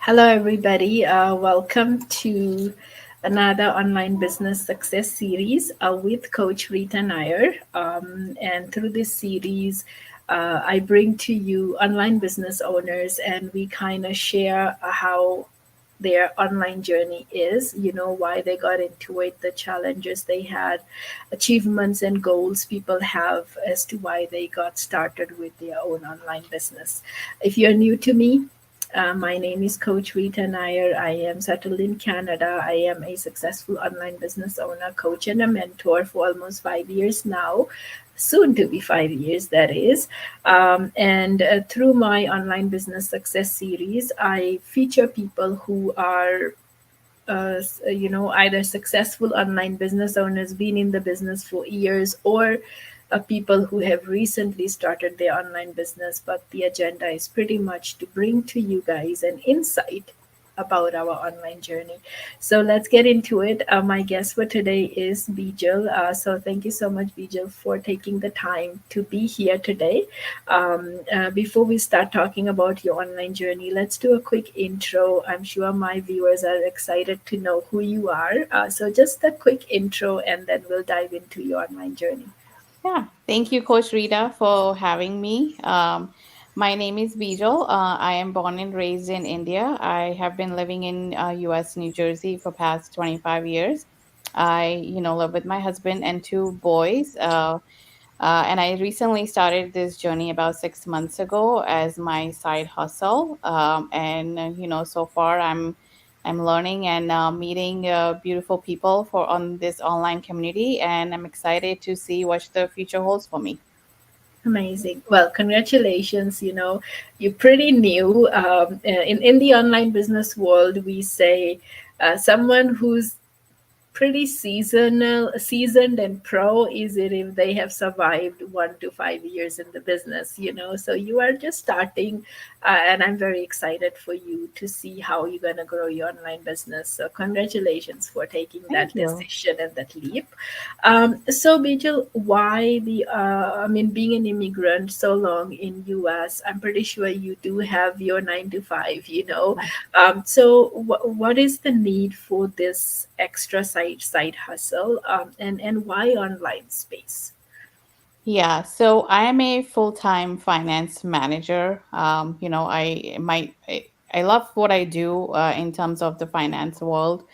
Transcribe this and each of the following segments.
Hello, everybody. Welcome to another online business success series with Coach Rita Nair. And through this series, I bring to you online business owners and we kind of share how their online journey is, why they got into it, the challenges they had, achievements and goals people have as to why they got started with their own online business. If you're new to me, my name is Coach Rita Nair. I am settled in Canada. I am a successful online business owner, coach, and a mentor for almost 5 years now, soon to be 5 years, that is. And through my online business success series, I feature people who are either successful online business owners, been in the business for years, or people who have recently started their online business. But the agenda is pretty much to bring to you guys an insight about our online journey. So let's get into it. My guest for today is Bijal. So thank you so much, Bijal, for taking the time to be here today. Before we start talking about your online journey, let's do a quick intro. I'm sure my viewers are excited to know who you are. So just a quick intro, and then we'll dive into your online journey. Yeah, thank you, Coach Rita, for having me. My name is Bijal. I am born and raised in India. I have been living in U.S., New Jersey for past 25 years. I live with my husband and two boys. And I recently started this journey about 6 months ago as my side hustle. And so far I'm learning and meeting beautiful people for on this online community, and I'm excited to see what the future holds for me. Amazing. Well, congratulations. You're pretty new. In the online business world, we say someone who's pretty seasoned and pro is it if they have survived 1 to 5 years in the business. So you are just starting, and I'm very excited for you to see how you're going to grow your online business. So congratulations for taking Thank that you. decision and that leap. So Bijal, why I mean, being an immigrant so long in US, I'm pretty sure you do have your 9 to 5. So what is the need for this extra side hustle, and why online space? Yeah, so I am a full-time finance manager. I love what I do in terms of the finance world,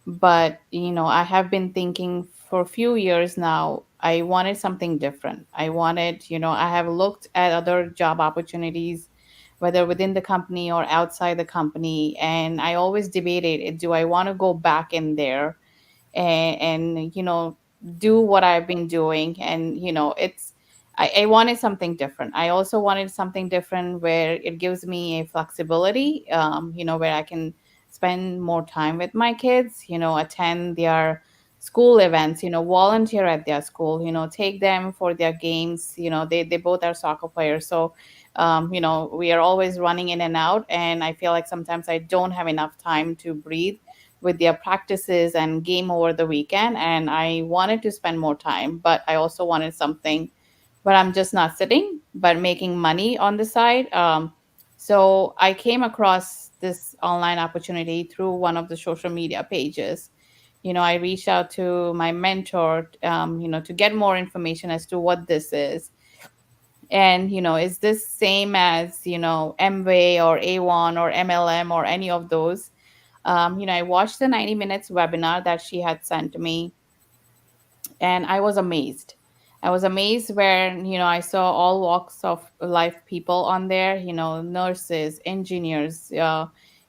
but I have been thinking for a few years now. I wanted something different. I have looked at other job opportunities, whether within the company or outside the company, and I always debated, do I want to go back in there and do what I've been doing. And I wanted something different. I also wanted something different where it gives me a flexibility, where I can spend more time with my kids, attend their school events, volunteer at their school, take them for their games. They both are soccer players. So we are always running in and out, and I feel like sometimes I don't have enough time to breathe with their practices and game over the weekend. And I wanted to spend more time, but I also wanted something where I'm just not sitting, but making money on the side. So I came across this online opportunity through one of the social media pages. I reached out to my mentor, to get more information as to what this is. And, is this same as, MWay or A1 or MLM or any of those? I watched the 90 minutes webinar that she had sent me, and I was amazed. I was amazed where, I saw all walks of life people on there, nurses, engineers,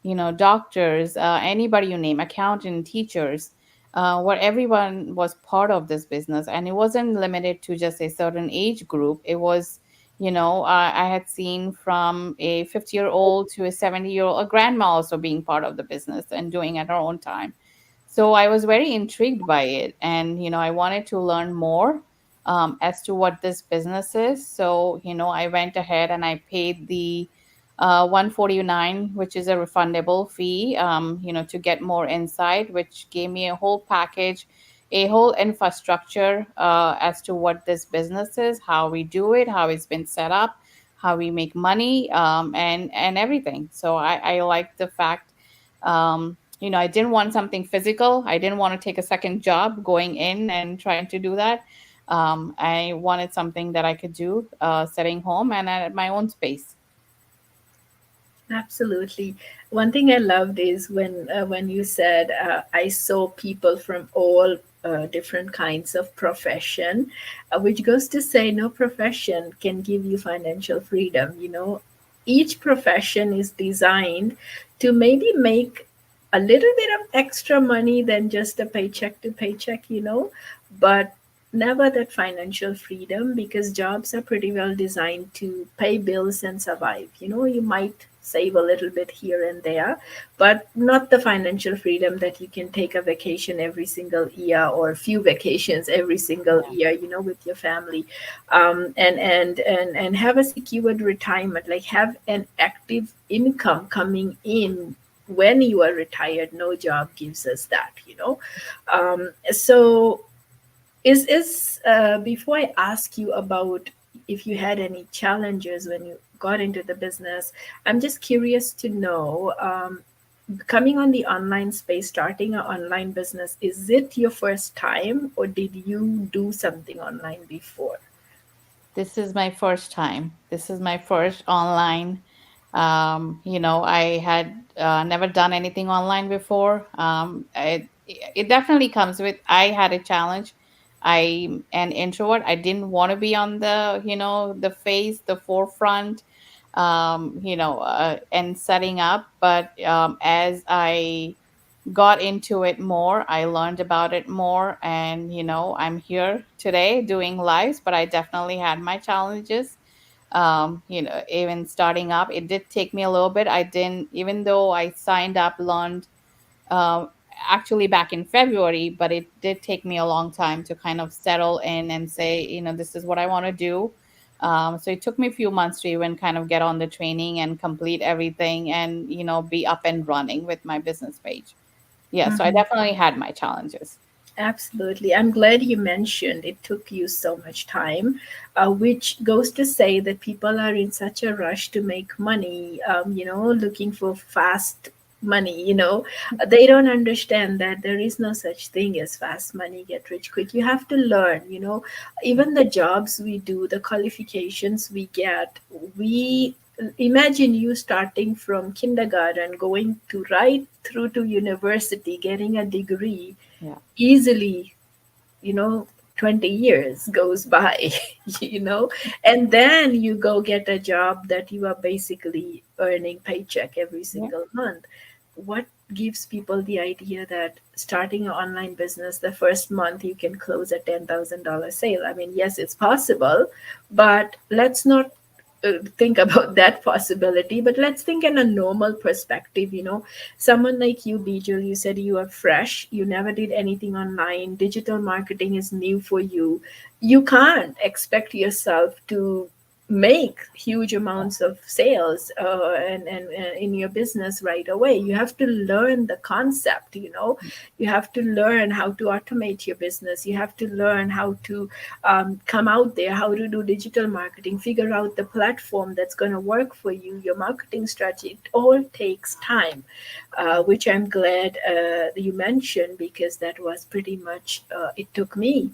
doctors, anybody you name, accountant, teachers, where everyone was part of this business. And it wasn't limited to just a certain age group. It was, I had seen from a 50-year-old to a 70-year-old, a grandma also being part of the business and doing at her own time. So I was very intrigued by it, and I wanted to learn more as to what this business is. So I went ahead and I paid the 149, which is a refundable fee, to get more insight, which gave me a whole package, a whole infrastructure as to what this business is, how we do it, how it's been set up, how we make money, and everything. So I like the fact, I didn't want something physical. I didn't want to take a second job going in and trying to do that. I wanted something that I could do, sitting home and at my own space. Absolutely. One thing I loved is when you said I saw people from all different kinds of profession, which goes to say no profession can give you financial freedom. You know, each profession is designed to maybe make a little bit of extra money than just a paycheck to paycheck. You know, but never that financial freedom, because jobs are pretty well designed to pay bills and survive. You know, you might save a little bit here and there, but not the financial freedom that you can take a vacation every single year or a few vacations every single Yeah. year, you know, with your family, and have a secured retirement, like have an active income coming in when you are retired. No job gives us that, you know. So is before I ask you about if you had any challenges when you got into the business, I'm just curious to know, coming on the online space, starting an online business, is it your first time or did you do something online before? This is my first time. This is my first online. I had never done anything online before. It definitely comes with, I had a challenge. I'm an introvert. I didn't want to be on the face, the forefront, and setting up. But as I got into it more, I learned about it more, and I'm here today doing lives, but I definitely had my challenges. Even starting up, it did take me a little bit. I didn't, even though I signed up, learned, um, actually back in February, but it did take me a long time to kind of settle in and say, this is what I want to do. So it took me a few months to even kind of get on the training and complete everything, and be up and running with my business page. Yeah, so I Mhm. definitely had my challenges. Absolutely. I'm glad you mentioned it took you so much time, which goes to say that people are in such a rush to make money, you know, looking for fast money, you know. They don't understand that there is no such thing as fast money, get rich quick. You have to learn, you know, even the jobs we do, the qualifications we get, we imagine you starting from kindergarten, going to right through to university, getting a degree Yeah. easily, you know, 20 years goes by, you know, and then you go get a job that you are basically earning paycheck every Yeah. single month. What gives people the idea that starting an online business, the first month you can close a $10,000 sale? I mean, yes, it's possible, but let's not think about that possibility. But let's think in a normal perspective, you know. Someone like you, Bijal, you said you are fresh, you never did anything online, digital marketing is new for you. You can't expect yourself to make huge Yeah. amounts of sales and in your business right away. You have to learn the concept, you know. You have to learn how to automate your business. You have to learn how to come out there, how to do digital marketing, figure out the platform that's going to work for you, your marketing strategy. It all takes time, which I'm glad you mentioned, because that was pretty much, it took me,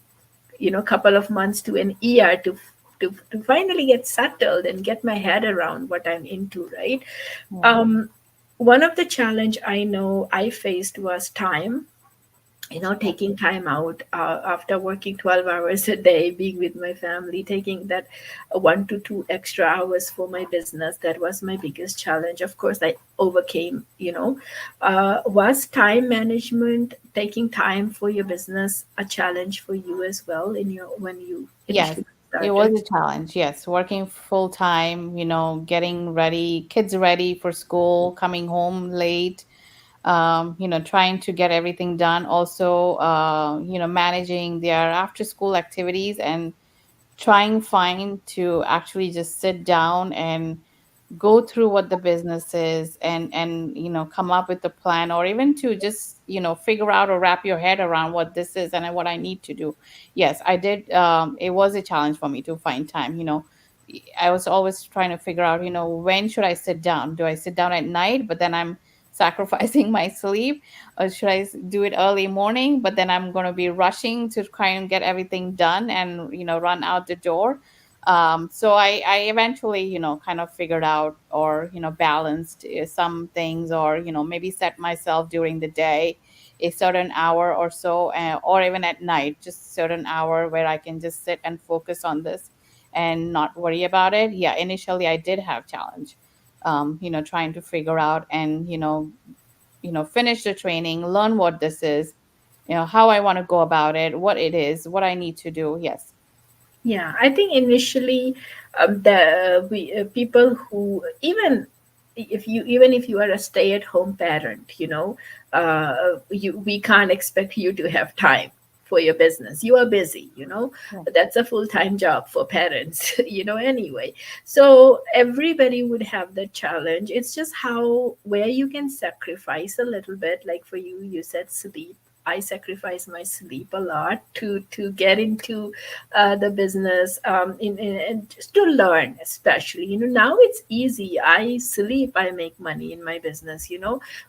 you know, a couple of months to an year to finally get settled and get my head around what I'm into, right? Yeah. Um, one of the challenge I know I faced was time, you know, Yeah. taking time out after working 12 hours a day, being with my family, taking that 1 to 2 extra hours for my business. That was my biggest challenge. Of course, I overcame, you know. Was time management, taking time for your business, a challenge for you as well in your when you Yes, initially it was started? a challenge. Yes, working full time, getting ready, kids ready for school, coming home late, trying to get everything done. Also, managing their after school activities, and trying find to actually just sit down and go through what the business is, and come up with a plan, or even to just figure out or wrap your head around what this is and what I need to do. Yes, I did. It was a challenge for me to find time. I was always trying to figure out, when should I sit down? Do I sit down at night, but then I'm sacrificing my sleep, or should I do it early morning, but then I'm going to be rushing to try and get everything done and run out the door. So I eventually kind of figured out, or balanced some things, or maybe set myself during the day a certain hour or so, or even at night, just certain hour where I can just sit and focus on this and not worry about it. Yeah, initially I did have challenge, trying to figure out and finish the training, learn what this is, how I want to go about it, what it is, what I need to do. Yes. Yeah, I think initially, the we people who, even if you are a stay-at-home parent, we can't expect you to have time for your business. You are busy, Yeah. that's a full-time job for parents, anyway. So everybody would have that challenge. It's just how where you can sacrifice a little bit. Like for you, you said sleep. I sacrifice my sleep a lot to get into the business, and just to learn, especially, now it's easy. I sleep, I make money in my business,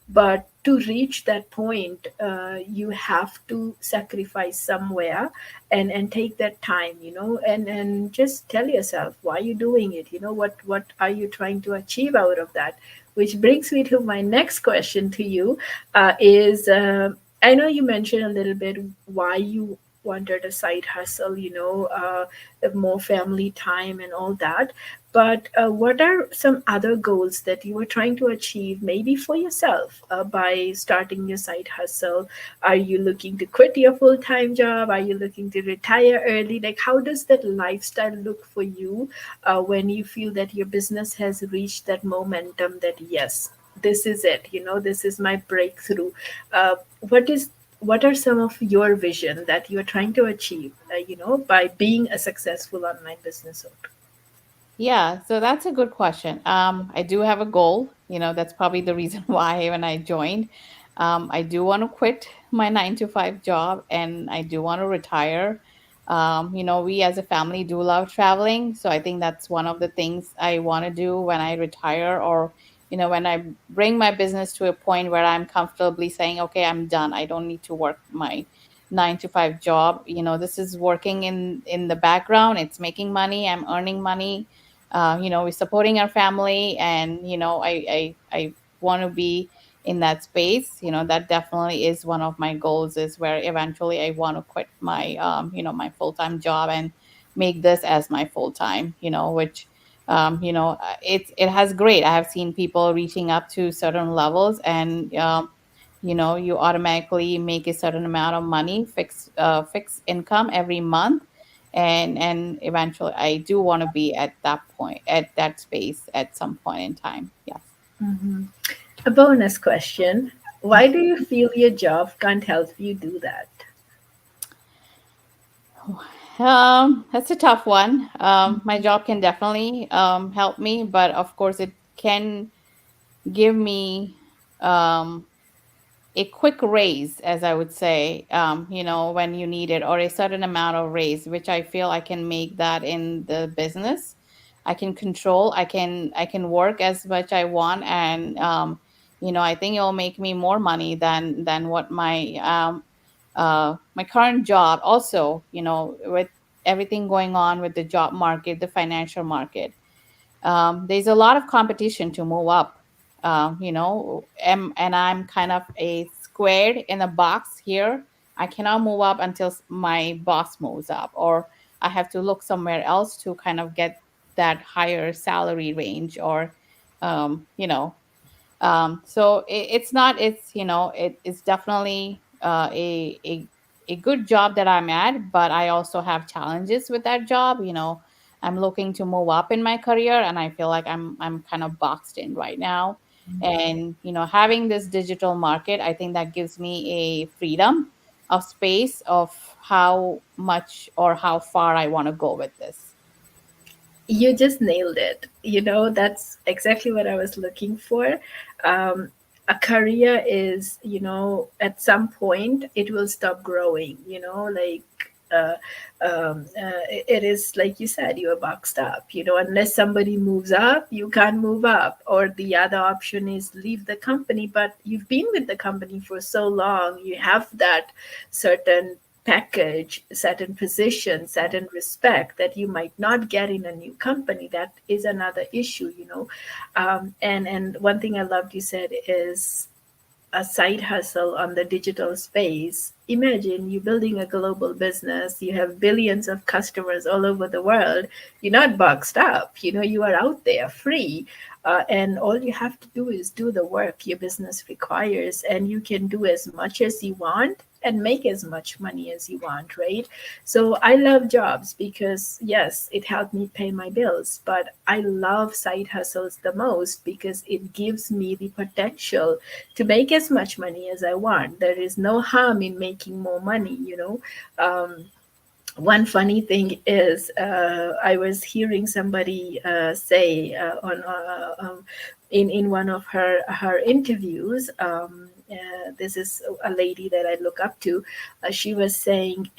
but to reach that point, you have to sacrifice somewhere, and take that time, and just tell yourself why you're doing it. What are you trying to achieve out of that? Which brings me to my next question to you, is I know you mentioned a little bit why you wanted a side hustle, more family time and all that. But what are some other goals that you were trying to achieve, maybe for yourself, by starting your side hustle? Are you looking to quit your full time job? Are you looking to retire early? Like, how does that lifestyle look for you when you feel that your business has reached that momentum that, yes, this is it, this is my breakthrough? What are some of your vision that you're trying to achieve, by being a successful online business owner? Yeah, so that's a good question. I do have a goal. That's probably the reason why when I joined, I do want to quit my 9 to 5 job, and I do want to retire. We as a family do love traveling, so I think that's one of the things I want to do when I retire, or when I bring my business to a point where I'm comfortably saying, okay, I'm done. I don't need to work my 9 to 5 job. This is working in the background. It's making money. I'm earning money. We're supporting our family, and I want to be in that space. That definitely is one of my goals, is where eventually I want to quit my my full-time job and make this as my full-time, which it has great. I have seen people reaching up to certain levels, and you automatically make a certain amount of money, fixed income every month, and eventually I do want to be at that point, at that space, at some point in time. Yes. Mhm. A bonus question: why do you feel your job can't help you do that? That's a tough one. My job can definitely help me, but of course it can give me um a quick raise, as I would say, when you need it, or a certain amount of raise, which I feel I can make that in the business. I can control. I can work as much I want, and I think it'll make me more money than what my current job. Also, with everything going on with the job market, the financial market, there's a lot of competition to move up. And I'm kind of a squared in a box here. I cannot move up until my boss moves up, or I have to look somewhere else to kind of get that higher salary range, or so it's not, it's definitely a good job that I'm at, but I also have challenges with that job. I'm looking to move up in my career, and I feel like I'm kind of boxed in right now. And having this digital market, I think that gives me a freedom of space of how much or how far I want to go with this. You just nailed it. That's exactly what I was looking for. A career is, at some point it will stop growing, like it is like you said, you're boxed up. Unless somebody moves up, you can't move up. Or the other option is leave the company, but you've been with the company for so long, you have that certain package, certain position, certain respect that you might not get in a new company. That is another issue. And one thing I loved you said is a side hustle on the digital space. Imagine you building a global business, you have billions of customers all over the world. You're not boxed up, you are out there free. And all you have to do is do the work your business requires, and you can do as much as you want and make as much money as you want, right? So I love jobs because, yes, it helped me pay my bills, but I love side hustles the most because it gives me the potential to make as much money as I want. There is no harm in making more money. One funny thing is, I was hearing somebody say on in one of her interviews. This is a lady that I look up to. She was saying,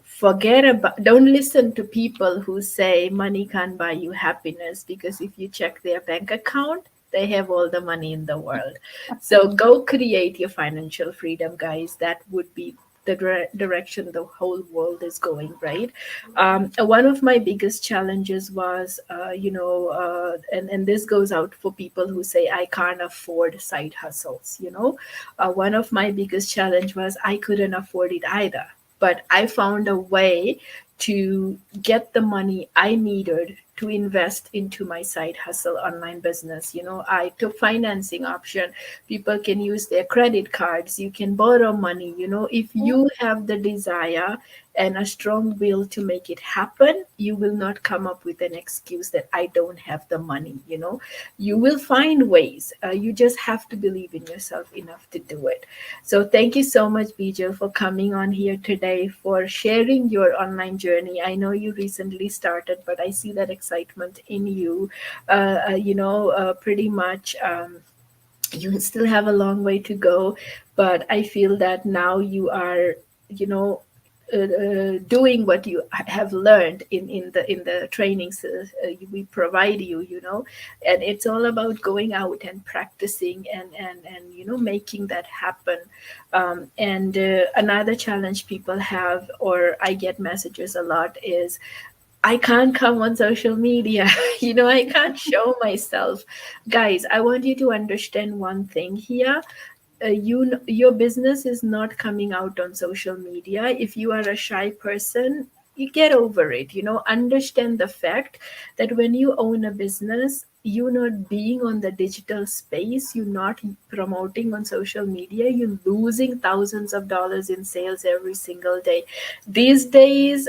forget about, don't listen to people who say money can't buy you happiness, because if you check their bank account, they have all the money in the world. So go create your financial freedom, guys. That would be the direction the whole world is going, right? One of my biggest challenges was, and this goes out for people who say I can't afford side hustles. One of my biggest challenge was I couldn't afford it either, but I found a way to get the money I needed to invest into my side hustle online business. I took financing option. People can use their credit cards. You can borrow money. If you have the desire and a strong will to make it happen, you will not come up with an excuse that I don't have the money. You will find ways. You just have to believe in yourself enough to do it. So thank you so much, Bijal, for coming on here today, for sharing your online journey. I know you recently started, but I see that excitement in you. Pretty much. You still have a long way to go, but I feel that now you are, you know, doing what you have learned in the trainings we provide you. And it's all about going out and practicing and making that happen. And another challenge people have, or I get messages a lot, is I can't come on social media. I can't show myself. Guys, I want you to understand one thing here. Your business is not coming out on social media. If you are a shy person, you get over it. Understand the fact that when you own a business, you not being on the digital space, you're not promoting on social media, you're losing thousands of dollars in sales every single day. These days,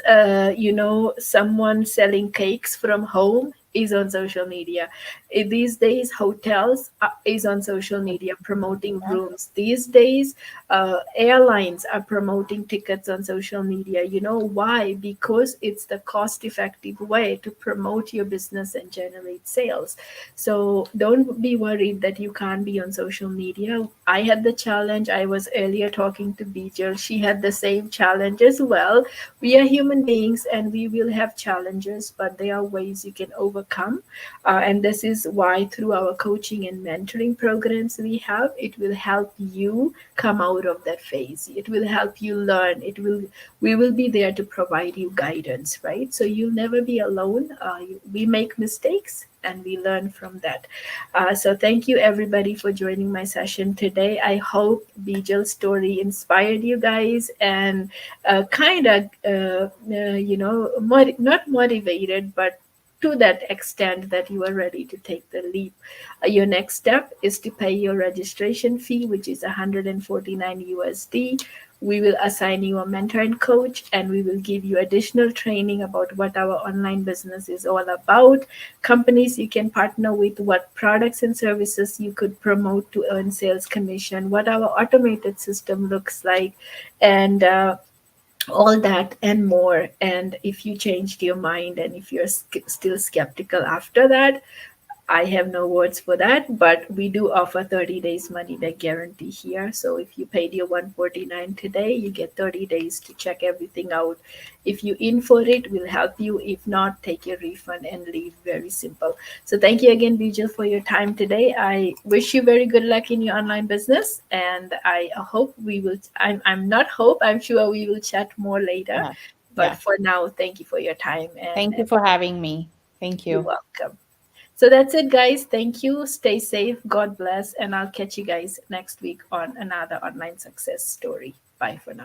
someone selling cakes from home is on social media. These days, hotels is on social media promoting rooms. These days, airlines are promoting tickets on social media. You know why? Because it's the cost effective way to promote your business and generate sales. So don't be worried that you can't be on social media. I had the challenge. I was earlier talking to Bijal. She had the same challenge as well. We are human beings and we will have challenges, but there are ways you can overcome. And this is why through our coaching and mentoring programs it will help you come out of that phase. It will help you learn. We will be there to provide you guidance, right? So you'll never be alone. We make mistakes and we learn from that. So thank you everybody for joining my session today. I hope Bijal's story inspired you guys and kind of, not motivated, but to that extent that you are ready to take the leap. Your next step is to pay your registration fee, which is 149 USD. We will assign you a mentor and coach, and we will give you additional training about what our online business is all about, companies you can partner with, what products and services you could promote to earn sales commission, what our automated system looks like, and all that and more. And if you changed your mind and if you're still skeptical after that, I have no words for that, but we do offer 30 days money back guarantee here. So if you paid your 149 today, you get 30 days to check everything out. If you in for it, we'll help you. If not, take your refund and leave. Very simple. So thank you again, Bijal, for your time today. I wish you very good luck in your online business, and I hope we will. I'm not hope. I'm sure we will chat more later. Yeah. But Yeah. for now, thank you for your time, Thank and you for having me. Thank you're you. welcome. So that's it, guys. Thank you. Stay safe. God bless. And I'll catch you guys next week on another online success story. Bye for now.